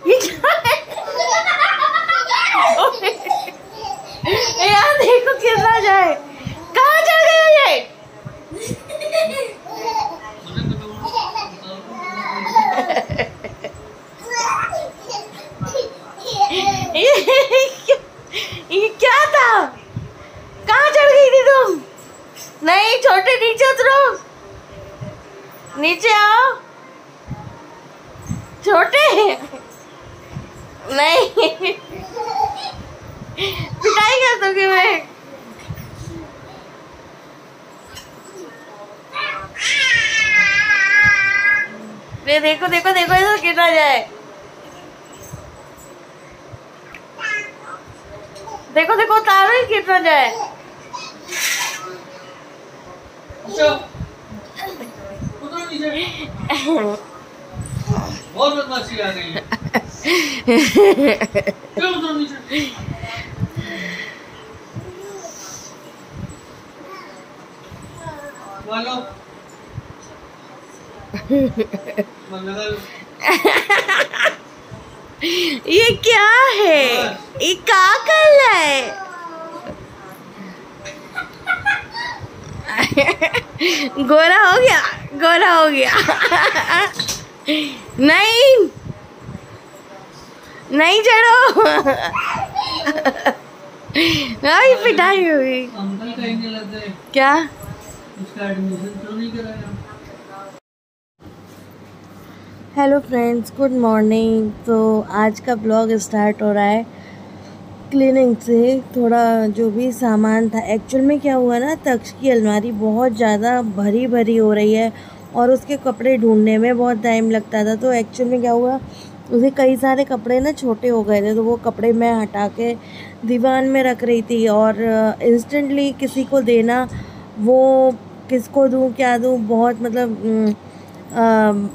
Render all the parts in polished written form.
ये क्या है? यार देखो कितना जाए, कहाँ चल गया ये? ये क्या था? कहाँ चढ़ गई थी तुम? नहीं छोटे, नीचे उतरो, नीचे आओ छोटे। नहीं पिटाई कर दोगे मैं। ये देखो देखो देखो, ऐसा गिरना जाए। देखो देखो उतारो ही गिरना जाए। बहुत बदमाशी आ गई है। ये क्या है? ये क्या कर रहा है? गोरा हो गया, गोरा हो गया। नहीं नहीं चढ़ो। नहीं पिटाई हुई। अंकल कहीं नहीं लगते क्या? उसका एडमिशन क्यों नहीं कराया? Hello friends, good morning. तो आज का ब्लॉग स्टार्ट हो रहा है क्लीनिंग से। थोड़ा जो भी सामान था, एक्चुअल में क्या हुआ ना, तक्ष की अलमारी बहुत ज़्यादा भरी भरी हो रही है और उसके कपड़े ढूंढने में बहुत टाइम लगता था। तो एक्चुअल में क्या हुआ, उसे कई सारे कपड़े ना छोटे हो गए थे, तो वो कपड़े मैं हटा के दीवान में रख रही थी और इंस्टेंटली किसी को देना, वो किसको दूँ क्या दूँ, बहुत मतलब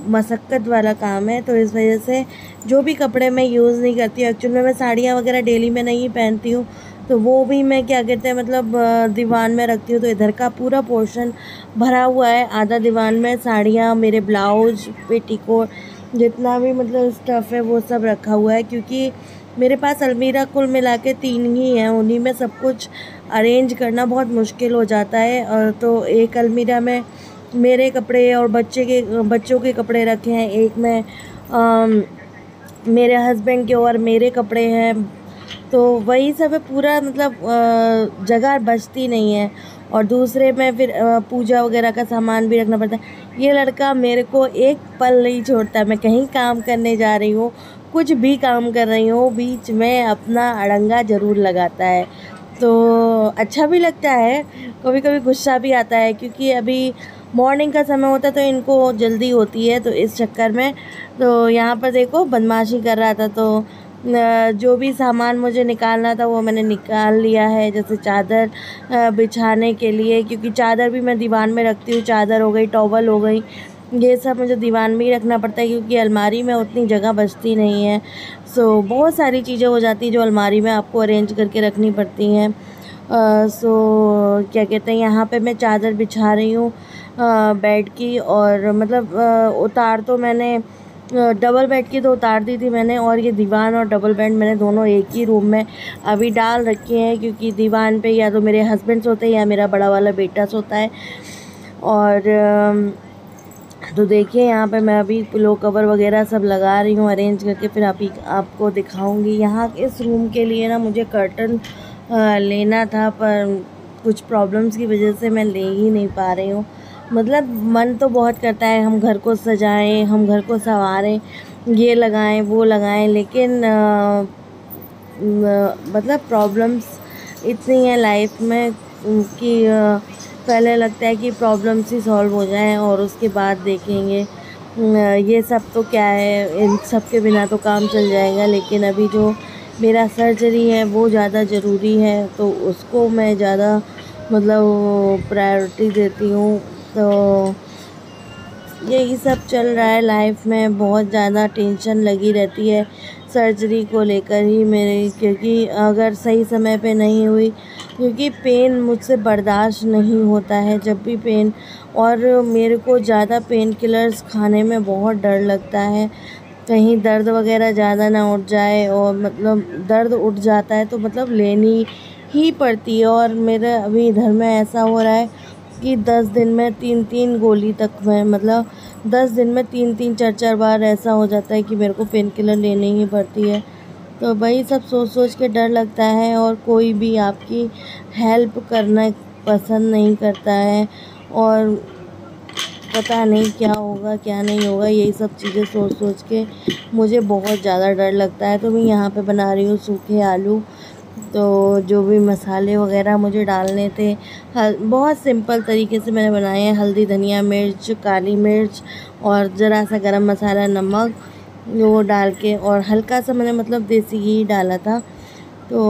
मशक्क़त वाला काम है। तो इस वजह से जो भी कपड़े मैं यूज़ नहीं करती हूँ, एक्चुअल में मैं साड़ियाँ वगैरह डेली में नहीं पहनती हूँ, तो वो भी मैं क्या कहते हैं मतलब दीवान में रखती हूँ। तो इधर का पूरा पोर्शन भरा हुआ है, आधा दीवान में साड़ियाँ, मेरे ब्लाउज, पेटीकोट, जितना भी मतलब स्टफ़ है वो सब रखा हुआ है। क्योंकि मेरे पास अलमीरा कुल मिला के 3 ही हैं, उन्हीं में सब कुछ अरेंज करना बहुत मुश्किल हो जाता है। और तो एक अलमीरा में मेरे कपड़े और बच्चों के कपड़े रखे हैं, एक में मेरे हस्बैंड के और मेरे कपड़े हैं, तो वही सब है पूरा, मतलब जगह बचती नहीं है। और दूसरे में फिर पूजा वगैरह का सामान भी रखना पड़ता है। ये लड़का मेरे को एक पल नहीं छोड़ता, मैं कहीं काम करने जा रही हूँ, कुछ भी काम कर रही हूँ, बीच में अपना अड़ंगा ज़रूर लगाता है। तो अच्छा भी लगता है, कभी कभी गुस्सा भी आता है, क्योंकि अभी मॉर्निंग का समय होता है तो इनको जल्दी होती है, तो इस चक्कर में तो यहाँ पर देखो बदमाशी कर रहा था। तो जो भी सामान मुझे निकालना था वो मैंने निकाल लिया है, जैसे चादर बिछाने के लिए, क्योंकि चादर भी मैं दीवान में रखती हूँ, चादर हो गई, टॉवल हो गई, ये सब मुझे दीवान में ही रखना पड़ता है, क्योंकि अलमारी में उतनी जगह बचती नहीं है। सो बहुत सारी चीज़ें हो जाती हैं जो अलमारी में आपको अरेंज करके रखनी पड़ती हैं। क्या कहते हैं, यहाँ पे मैं चादर बिछा रही हूँ बेड की, और मतलब उतार तो मैंने डबल बेड की तो उतार दी थी मैंने, और ये दीवान और डबल बेड मैंने दोनों एक ही रूम में अभी डाल रखे हैं, क्योंकि दीवान पे या तो मेरे हस्बैंड सोते हैं या मेरा बड़ा वाला बेटा सोता है। और तो देखिए यहाँ पे मैं अभी पिलो कवर वगैरह सब लगा रही हूँ अरेंज करके, फिर आपको दिखाऊंगी। यहाँ इस रूम के लिए ना मुझे कर्टन लेना था, पर कुछ प्रॉब्लम्स की वजह से मैं ले ही नहीं पा रही हूँ। मतलब मन तो बहुत करता है हम घर को सजाएं, हम घर को संवारें, ये लगाएं वो लगाएं, लेकिन मतलब प्रॉब्लम्स इतनी है लाइफ में कि पहले लगता है कि प्रॉब्लम्स ही सॉल्व हो जाएं और उसके बाद देखेंगे। ये सब तो क्या है, इन सब के बिना तो काम चल जाएगा, लेकिन अभी जो मेरा सर्जरी है वो ज़्यादा ज़रूरी है, तो उसको मैं ज़्यादा मतलब प्रायोरिटी देती हूँ। तो यही सब चल रहा है लाइफ में, बहुत ज़्यादा टेंशन लगी रहती है सर्जरी को लेकर ही मेरे, क्योंकि अगर सही समय पे नहीं हुई, क्योंकि पेन मुझसे बर्दाश्त नहीं होता है जब भी पेन, और मेरे को ज़्यादा पेन किलर्स खाने में बहुत डर लगता है। कहीं दर्द वगैरह ज़्यादा ना उठ जाए, और मतलब दर्द उठ जाता है तो मतलब लेनी ही पड़ती है। और मेरे अभी इधर में ऐसा हो रहा है कि 10 दिन में 3-3 गोली तक मैं मतलब 10 दिन में 3-3 4-4 बार ऐसा हो जाता है कि मेरे को पेन किलर लेनी ही पड़ती है। तो वही सब सोच सोच के डर लगता है, और कोई भी आपकी हेल्प करना पसंद नहीं करता है, और पता नहीं क्या होगा क्या नहीं होगा, यही सब चीज़ें सोच सोच के मुझे बहुत ज़्यादा डर लगता है। तो मैं यहाँ पे बना रही हूँ सूखे आलू। तो जो भी मसाले वगैरह मुझे डालने थे, बहुत सिंपल तरीके से मैंने बनाए हैं। हल्दी, धनिया, मिर्च, काली मिर्च और ज़रा सा गरम मसाला, नमक वो डाल के, और हल्का सा मैंने मतलब देसी घी डाला था। तो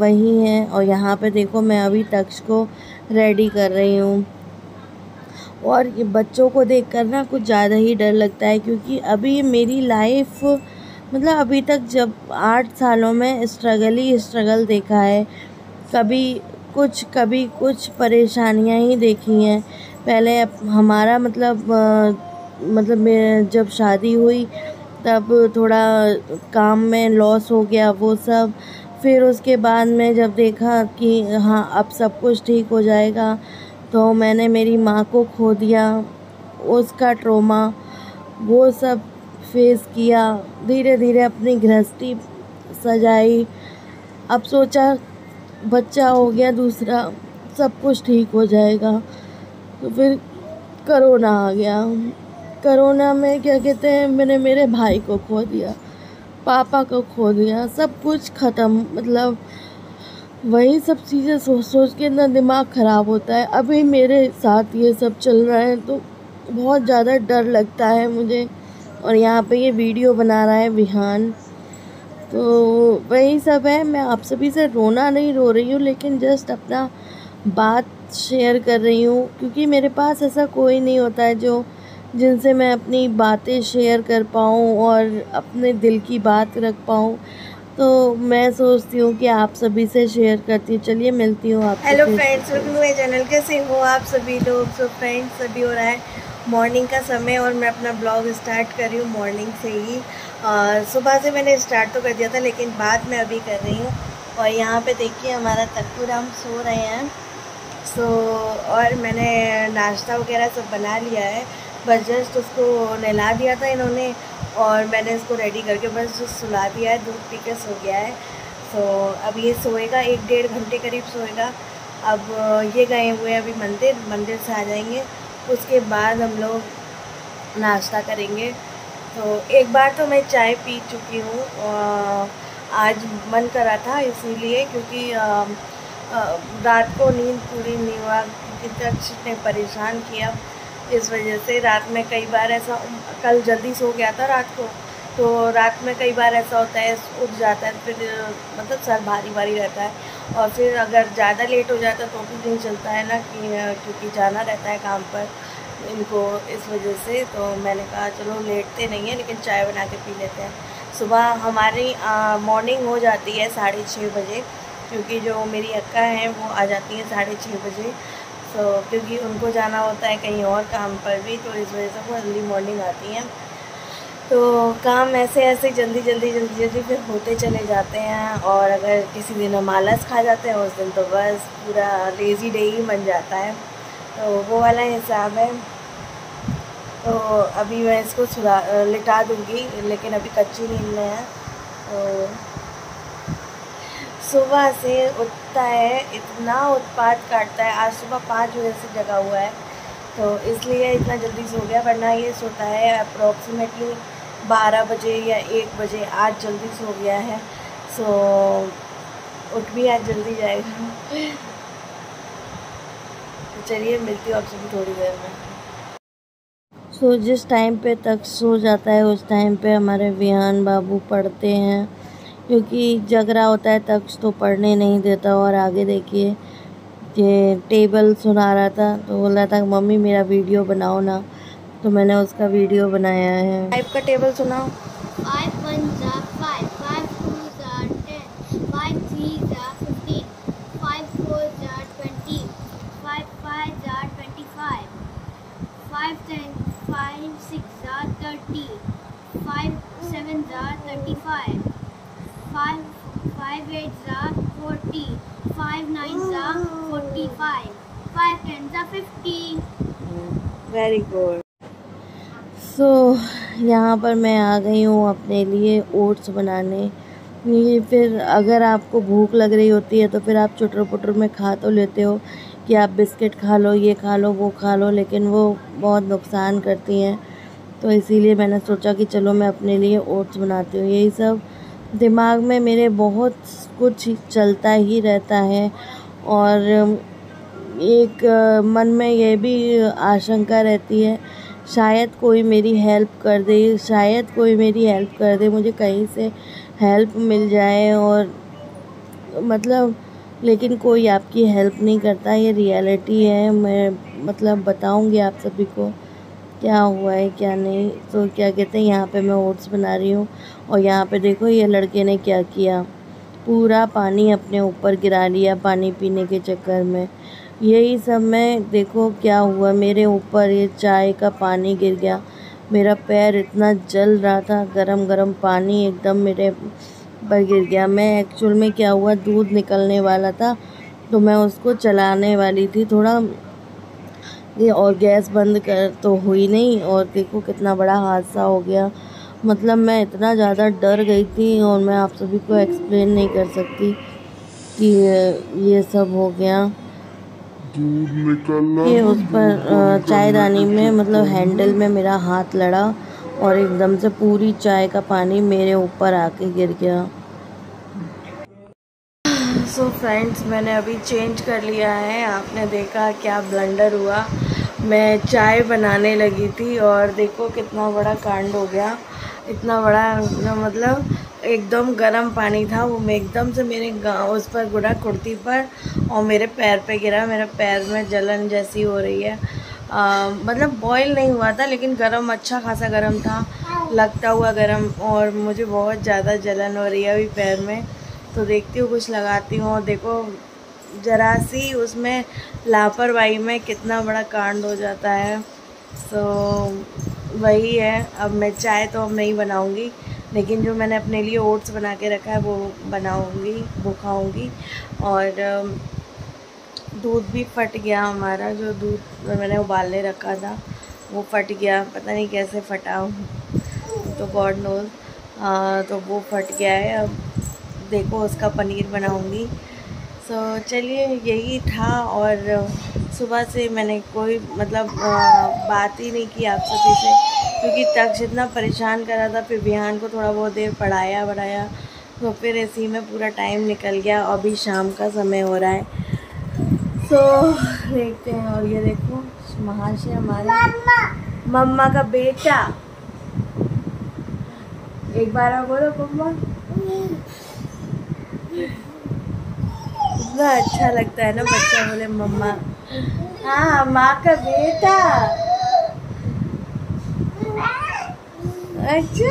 वही है। और यहाँ पे देखो मैं अभी तक्ष को रेडी कर रही हूँ। और ये बच्चों को देखकर ना कुछ ज़्यादा ही डर लगता है, क्योंकि अभी मेरी लाइफ मतलब अभी तक जब 8 सालों में स्ट्रगल ही स्ट्रगल देखा है। कभी कुछ परेशानियां ही देखी हैं। पहले हमारा मतलब मैं जब शादी हुई तब थोड़ा काम में लॉस हो गया वो सब। फिर उसके बाद में जब देखा कि हाँ अब सब कुछ ठीक हो जाएगा, तो मैंने मेरी माँ को खो दिया, उसका ट्रॉमा वो सब फेस किया। धीरे धीरे अपनी गृहस्थी सजाई। अब सोचा बच्चा हो गया दूसरा, सब कुछ ठीक हो जाएगा। तो फिर कोरोना आ गया। कोरोना में क्या कहते हैं, मैंने मेरे भाई को खो दिया, पापा को खो दिया, सब कुछ ख़त्म। मतलब वही सब चीज़ें सोच सोच के ना दिमाग ख़राब होता है। अभी मेरे साथ ये सब चल रहा है तो बहुत ज़्यादा डर लगता है मुझे। और यहाँ पे ये वीडियो बना रहा है विहान। तो वही सब है। मैं आप सभी से रोना नहीं रो रही हूँ, लेकिन जस्ट अपना बात शेयर कर रही हूँ, क्योंकि मेरे पास ऐसा कोई नहीं होता है जो जिनसे मैं अपनी बातें शेयर कर पाऊँ और अपने दिल की बात रख पाऊँ। तो मैं सोचती हूँ कि आप सभी से शेयर करती हूँ। चलिए मिलती हूँ आपसे। Hello friends, welcome to my channel. कैसे हो आप सभी लोग? सो फ्रेंड्स, अभी हो रहा है मॉर्निंग का समय और मैं अपना ब्लॉग स्टार्ट कर रही हूँ मॉर्निंग से ही। सुबह से मैंने स्टार्ट तो कर दिया था, लेकिन बाद में अभी कर रही हूँ। और यहाँ पे देखिए हमारा तक्कू राम सो रहे हैं। और मैंने नाश्ता वगैरह सब बना लिया है। बस जस्ट उसको नहला दिया था इन्होंने, और मैंने इसको रेडी करके बस सुला दिया है। दूध पी के सो गया है। तो अब ये सोएगा, 1-1.5 घंटे करीब सोएगा। अब ये गए हुए हैं अभी मंदिर से आ जाएंगे, उसके बाद हम लोग नाश्ता करेंगे। तो एक बार तो मैं चाय पी चुकी हूँ, आज मन करा था इसीलिए, क्योंकि रात को नींद पूरी नहीं हुआ, क्योंकि तक्ष ने परेशान किया। इस वजह से रात में कई बार ऐसा, कल जल्दी सो गया था रात को, तो रात में कई बार ऐसा होता है उठ जाता है, फिर मतलब सर भारी भारी रहता है। और फिर अगर ज़्यादा लेट हो जाता तो भी नहीं चलता है ना, कि क्योंकि जाना रहता है काम पर इनको, इस वजह से। तो मैंने कहा चलो लेटते नहीं हैं, लेकिन चाय बना के पी लेते हैं। सुबह हमारी मॉर्निंग हो जाती है 6:30 बजे, क्योंकि जो मेरी अक्का हैं वो आ जाती हैं 6:30 बजे। तो क्योंकि उनको जाना होता है कहीं और काम पर भी, तो इस वजह से वो अर्ली मॉर्निंग आती हैं। तो काम ऐसे ऐसे जल्दी फिर होते चले जाते हैं। और अगर किसी दिन हम आलस खा जाते हैं उस दिन, तो बस पूरा लेज़ी डे ही बन जाता है। तो वो वाला हिसाब है। तो अभी मैं इसको लिटा दूँगी, लेकिन अभी कच्ची नींद में है। तो सुबह से उठता है, इतना उत्पात काटता है। आज सुबह 5 बजे से जगा हुआ है, तो इसलिए इतना जल्दी सो गया, वरना ये सोता है अप्रॉक्सीमेटली 12 बजे या 1 बजे। आज जल्दी सो गया है, सो उठ भी आज जल्दी जाएगा। तो चलिए मिलती हूँ आपसे भी थोड़ी देर में। सो जिस टाइम पे तक सो जाता है उस टाइम पे हमारे विहान बाबू पढ़ते हैं, क्योंकि जग रहा होता है तक तो पढ़ने नहीं देता। और आगे देखिए ये टेबल सुना रहा था, तो बोल रहा था मम्मी मेरा वीडियो बनाओ ना, तो मैंने उसका वीडियो बनाया है। 5 का टेबल सुनाओ। 5 1s are 5, 5 2s are 10, 5 3s are 15, 5 4s are 20, 5 5s are 25, 5 10 5 6 are 30, 5 45. 5 8s are 40. 5 9s are 45. 5 10s are 50. Very good. So यहाँ पर मैं आ गई हूँ अपने लिए ओट्स बनाने। ये फिर अगर आपको भूख लग रही होती है तो फिर आप चुटर पुटर में खा तो लेते हो कि आप बिस्किट खा लो, ये खा लो, वो खा लो, लेकिन वो बहुत नुकसान करती हैं। तो इसीलिए मैंने सोचा कि चलो मैं अपने लिए ओट्स बनाती हूँ। यही सब दिमाग में मेरे बहुत कुछ चलता ही रहता है और एक मन में ये भी आशंका रहती है शायद कोई मेरी हेल्प कर दे, शायद कोई मेरी हेल्प कर दे, मुझे कहीं से हेल्प मिल जाए। और मतलब लेकिन कोई आपकी हेल्प नहीं करता, ये रियलिटी है। मैं मतलब बताऊंगी आप सभी को क्या हुआ है क्या नहीं। तो क्या कहते हैं, यहाँ पे मैं ओट्स बना रही हूँ और यहाँ पे देखो ये लड़के ने क्या किया, पूरा पानी अपने ऊपर गिरा लिया पानी पीने के चक्कर में। यही सब मैं देखो क्या हुआ, मेरे ऊपर ये चाय का पानी गिर गया, मेरा पैर इतना जल रहा था, गरम गरम पानी एकदम मेरे पर गिर गया। मैं एक्चुअल में क्या हुआ, दूध निकलने वाला था तो मैं उसको चलाने वाली थी थोड़ा ये, और गैस बंद कर तो हुई नहीं और देखो कितना बड़ा हादसा हो गया। मतलब मैं इतना ज़्यादा डर गई थी और मैं आप सभी को एक्सप्लेन नहीं कर सकती कि ये सब हो गया। ये उस पर चायदानी में मतलब हैंडल में मेरा हाथ लड़ा और एकदम से पूरी चाय का पानी मेरे ऊपर आके गिर गया। सो फ्रेंड्स, मैंने अभी चेंज कर लिया है। आपने देखा क्या ब्लंडर हुआ, मैं चाय बनाने लगी थी और देखो कितना बड़ा कांड हो गया। इतना बड़ा मतलब एकदम गर्म पानी था, वो मैं एकदम से मेरे उस पर गिरा, कुर्ती पर, और मेरे पैर पे गिरा। मेरे पैर में जलन जैसी हो रही है। मतलब बॉयल नहीं हुआ था लेकिन गरम, अच्छा खासा गरम था, लगता हुआ गरम, और मुझे बहुत ज़्यादा जलन हो रही है अभी पैर में। तो देखती हूँ कुछ लगाती हूँ और देखो ज़रा सी उसमें लापरवाही में कितना बड़ा कांड हो जाता है। सो वही है, अब मैं चाय तो अब नहीं बनाऊँगी, लेकिन जो मैंने अपने लिए ओट्स बना के रखा है वो बनाऊँगी, वो खाऊँगी। और दूध भी फट गया हमारा, जो दूध मैंने उबालने रखा था वो फट गया, पता नहीं कैसे फटा, तो गॉड नोज। तो वो फट गया है। अब देखो उसका पनीर बनाऊँगी। सो चलिए, यही था। और सुबह से मैंने कोई मतलब बात ही नहीं की आप सभी से, क्योंकि तक इतना परेशान कर रहा था। फिर बिहान को थोड़ा बहुत देर पढ़ाया बढ़ाया, तो फिर इसी में पूरा टाइम निकल गया। अभी शाम का समय हो रहा है। सो देखते हैं। और ये देखो महाशय हमारे मम्मा का बेटा, एक बार आप बोलो मम्मा। कितना अच्छा लगता है ना बच्चा बोले मम्मा। हाँ, माँ का बेटा। अच्छा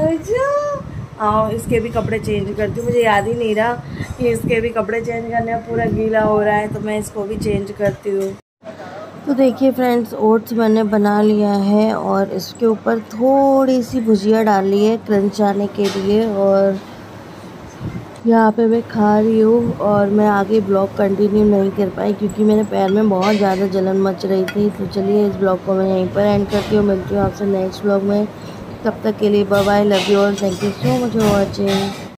अच्छा, आओ इसके भी कपड़े चेंज करती हूँ। मुझे याद ही नहीं रहा कि इसके भी कपड़े चेंज करने, पूरा गीला हो रहा है, तो मैं इसको भी चेंज करती हूँ। तो देखिए फ्रेंड्स, ओट्स मैंने बना लिया है और इसके ऊपर थोड़ी सी भुजिया डाल ली है क्रंच आने के लिए, और यहाँ पे मैं खा रही हूँ। और मैं आगे ब्लॉग कंटिन्यू नहीं कर पाई क्योंकि मेरे पैर में बहुत ज़्यादा जलन मच रही थी। तो चलिए इस ब्लॉग को मैं यहीं पर एंड करती हूँ। मिलती हूँ आपसे नेक्स्ट ब्लॉग में। तब तक के लिए बाय बाय, लव यू और thank you so much for watching.